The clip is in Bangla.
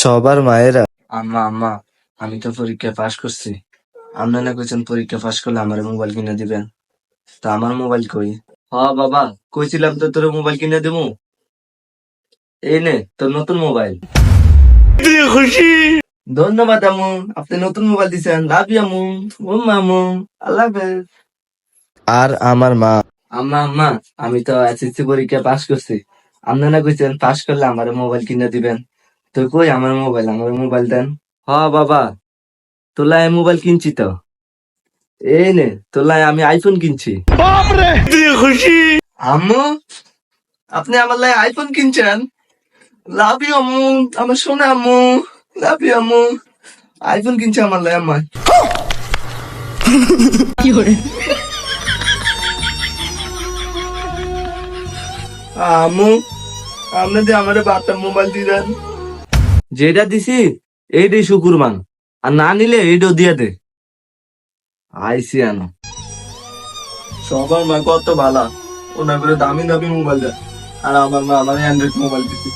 সবার মায়েরা। আম্মা আম্মা, আমি তো পরীক্ষায় পাশ করছি। আপনারা না কইছেন পরীক্ষা পাশ করলে আমার মোবাইল কিনে দিবেন, তা আমার মোবাইল কই? বাবা, কইছিলাম তো তোর মোবাইল কিনে দেবো। এই নে তোর নতুন মোবাইল। খুশি। ধন্যবাদ আমু, আপনি নতুন মোবাইল দিছেন। লাভ ইউ আমু। ও মামু, আল্লাহ হাফেজ। আর আমার মা। আম্মা আম্মা, আমি তো এসএসসি পরীক্ষা পাশ করছি। আপনারা কইছেন পাশ করলে আমার মোবাইল কিনে দিবেন, তো কই আমার মোবাইল দেন। বাবা, তোলাই মোবাইল কিনছি তো। এই নে তোলাই আমি আইফোন কিনছি। খুশি। আম্মু, আপনি আমার লাই আইফোন কিনছেন? লাভ ইউ আম্মু, আমার সোনা আম্মু। লাভ ইউ আম্মু, আইফোন কিনছে আমার লাই আম্মা। আম্মু, আপনি যে আমার বাচ্চা মোবাইল দিলেন, যেটা দিছি এইটাই শুকুরমান, আর না নিলে এইটাও দিয়ে দে। আইসি আনো। সবার মা কত ভালা, ওনা করে দামি দামি মোবাইল দেয়, আর আমার মা আমার অ্যান্ড্রয়েড মোবাইল দিছি।